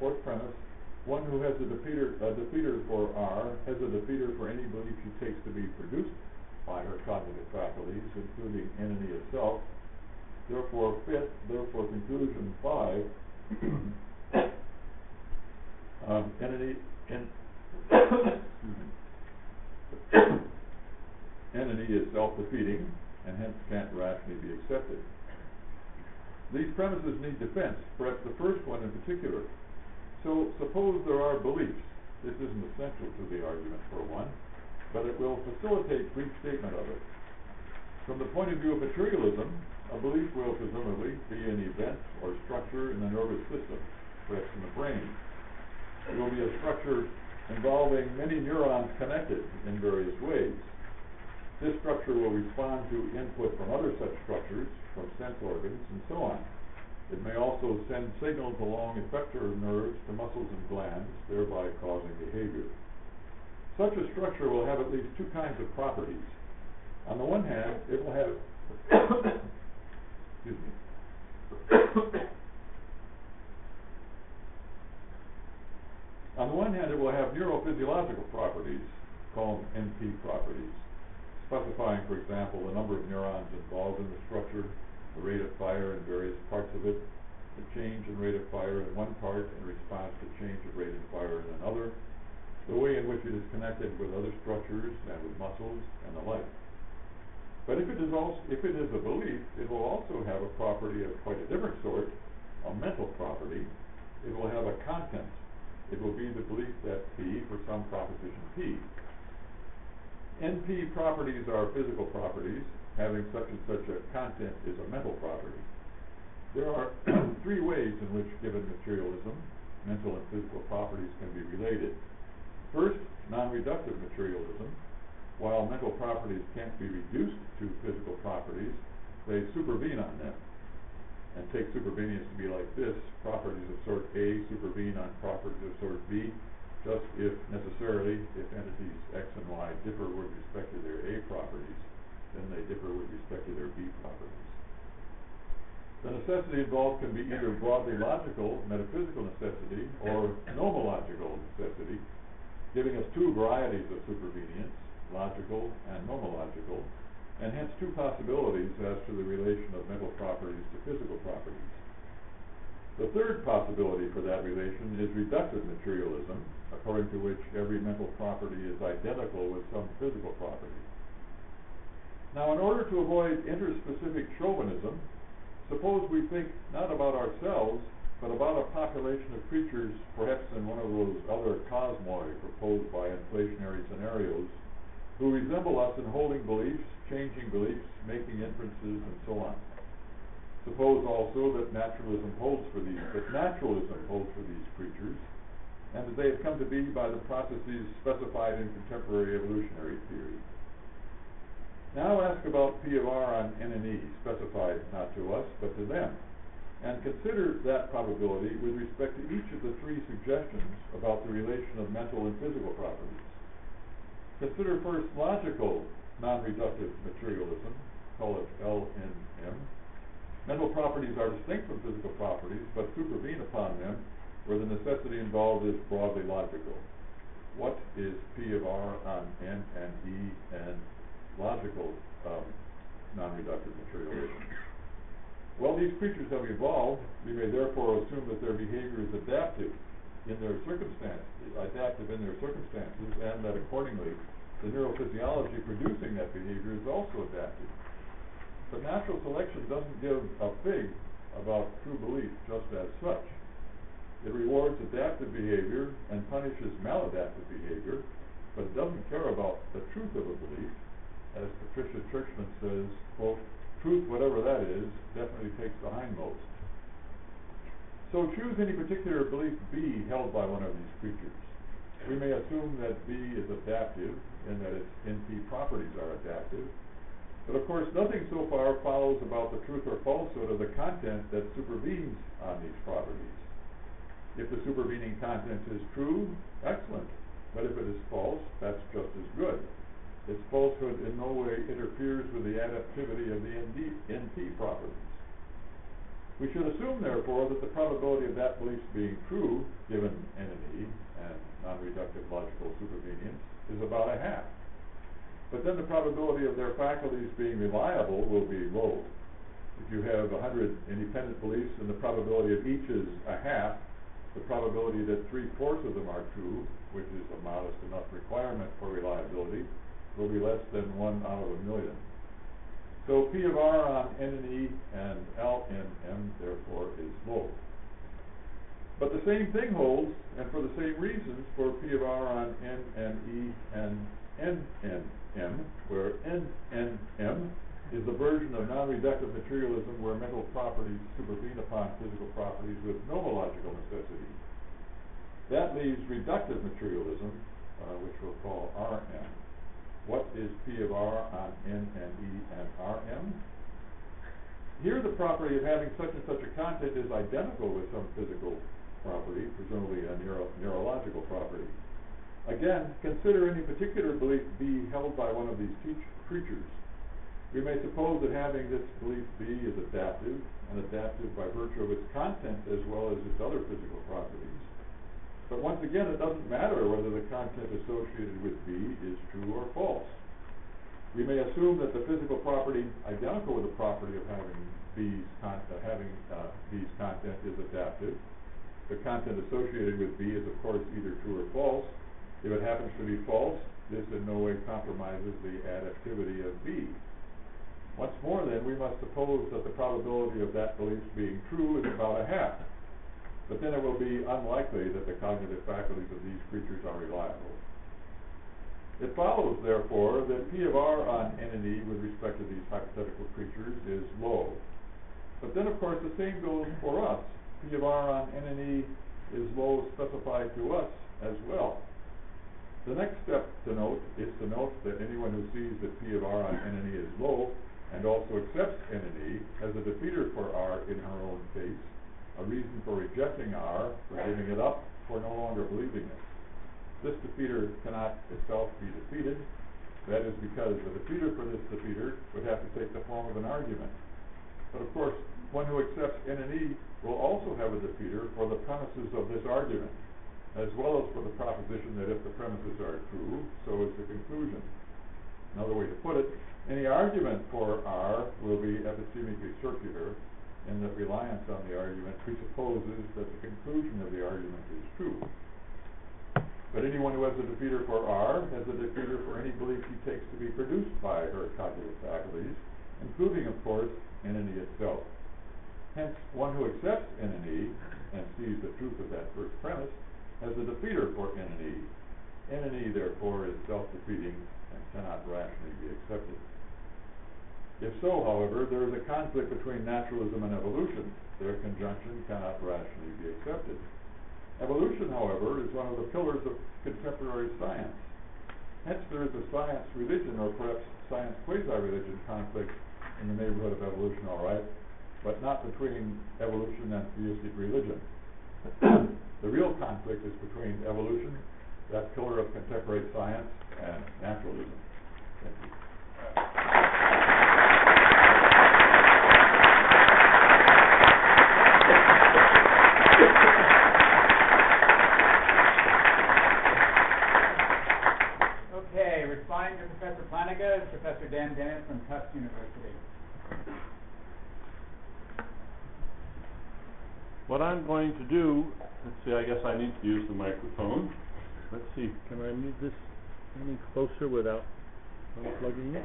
fourth premise, one who has a defeater for R has a defeater for any belief she takes to be produced by her cognitive faculties, including entity itself. Therefore, fifth, therefore conclusion 5, entity is self-defeating and hence can't rationally be accepted. These premises need defense, perhaps the first one in particular. So suppose there are beliefs. This isn't essential to the argument for one, but it will facilitate brief statement of it. From the point of view of materialism, a belief will presumably be an event or structure in the nervous system, perhaps in the brain. It will be a structure involving many neurons connected in various ways. This structure will respond to input from other such structures, from sense organs, and so on. It may also send signals along effector nerves to muscles and glands, thereby causing behavior. Such a structure will have at least two kinds of properties. On the one hand, it will have excuse me. On the one hand, it will have neurophysiological properties, called NP properties, specifying, for example, the number of neurons involved in the structure, the rate of fire in various parts of it, the change in rate of fire in one part in response to change of rate of fire in another, the way in which it is connected with other structures and with muscles, and the like. But if it is a belief, it will also have a property of quite a different sort, a mental property. It will have a content. It will be the belief that P for some proposition P. NP properties are physical properties. Having such and such a content is a mental property. There are three ways in which, given materialism, mental and physical properties can be related. First, non-reductive materialism. While mental properties can't be reduced to physical properties, they supervene on them. And take supervenience to be like this: properties of sort A supervene on properties of sort B, just if necessarily, if entities X and Y differ with respect to their A properties, then they differ with respect to their B properties. The necessity involved can be either broadly logical, metaphysical necessity, or nomological necessity, giving us two varieties of supervenience, logical and nomological, and hence two possibilities as to the relation of mental properties to physical properties. The third possibility for that relation is reductive materialism, according to which every mental property is identical with some physical property. Now, in order to avoid interspecific chauvinism, suppose we think not about ourselves, but about a population of creatures, perhaps in one of those other cosmoi proposed by inflationary scenarios, who resemble us in holding beliefs, changing beliefs, making inferences, and so on. Suppose also that naturalism holds for these creatures, and that they have come to be by the processes specified in contemporary evolutionary theory. Now ask about P of R on N and E, specified not to us, but to them, and consider that probability with respect to each of the three suggestions about the relation of mental and physical properties. Consider first logical non-reductive materialism, call it L N M. Mental properties are distinct from physical properties, but supervene upon them where the necessity involved is broadly logical. What is P of R on N and E and logical non-reductive materialism? Well, these creatures have evolved. We may therefore assume that their behavior is adaptive in their circumstances, and that accordingly the neurophysiology producing that behavior is also adaptive. But natural selection doesn't give a fig about true belief just as such. It rewards adaptive behavior and punishes maladaptive behavior, but it doesn't care about the truth of a belief. As Patricia Churchman says, quote, "Truth, whatever that is, definitely takes the hindmost." So choose any particular belief B held by one of these creatures. We may assume that B is adaptive and that its NP properties are adaptive, but of course nothing so far follows about the truth or falsehood of the content that supervenes on these properties. If the supervening content is true, excellent, but if it is false, that's just as good. Its falsehood in no way interferes with the adaptivity of the NP properties. We should assume, therefore, that the probability of that belief being true, given N and E and non-reductive logical supervenience, is about a half. But then the probability of their faculties being reliable will be low. If you have 100 independent beliefs and the probability of each is a half, the probability that 3/4 of them are true, which is a modest enough requirement for reliability, will be less than 1 out of a million. So P of R on N and E and L in M, therefore, is low. But the same thing holds, and for the same reasons, for P of R on N and E and N and M, where N and M is the version of non-reductive materialism where mental properties supervene upon physical properties with nomological necessity. That leaves reductive materialism, which we'll call Rm. What is P of R on N and E and Rm? Here the property of having such and such a content is identical with some physical property, presumably a neurological property. Again, consider any particular belief be held by one of these creatures. We may suppose that having this belief B is adaptive, and adaptive by virtue of its content as well as its other physical properties. But once again, it doesn't matter whether the content associated with B is true or false. We may assume that the physical property identical with the property of having B's content is adaptive. The content associated with B is, of course, either true or false. If it happens to be false, this in no way compromises the adaptivity of B. Once more, then, we must suppose that the probability of that belief being true is about a half. But then it will be unlikely that the cognitive faculties of these creatures are reliable. It follows, therefore, that P of R on N and E with respect to these hypothetical creatures is low. But then, of course, the same goes for us. P of R on N and E is low specified to us as well. The next step to note is to note that anyone who sees that P of R on N and E is low and also accepts N and E as a defeater for R in her own case, a reason for rejecting R, for giving it up, for no longer believing it. This defeater cannot itself be defeated. That is because the defeater for this defeater would have to take the form of an argument. But of course, one who accepts N and E will also have a defeater for the premises of this argument, as well as for the proposition that if the premises are true, so is the conclusion. Another way to put it, any argument for R will be epistemically circular, in that reliance on the argument presupposes that the conclusion of the argument is true. But anyone who has a defeater for R has a defeater for any belief he takes to be produced by her cognitive faculties, including, of course, N and E itself. Hence, one who accepts N and E and sees the truth of that first premise has a defeater for N and E. N and E, therefore, is self-defeating and cannot rationally be accepted. If so, however, there is a conflict between naturalism and evolution. Their conjunction cannot rationally be accepted. Evolution, however, is one of the pillars of contemporary science. Hence, there is a science-religion, or perhaps science-quasi-religion conflict in the neighborhood of evolution, all right, but not between evolution and theistic religion. The real conflict is between evolution, that pillar of contemporary science, and naturalism. Thank you. Okay, responding to Professor Plantinga is Professor Dennett from Tufts University. What I'm going to do, let's see, I guess I need to use the microphone. Let's see, can I move this any closer without unplugging it?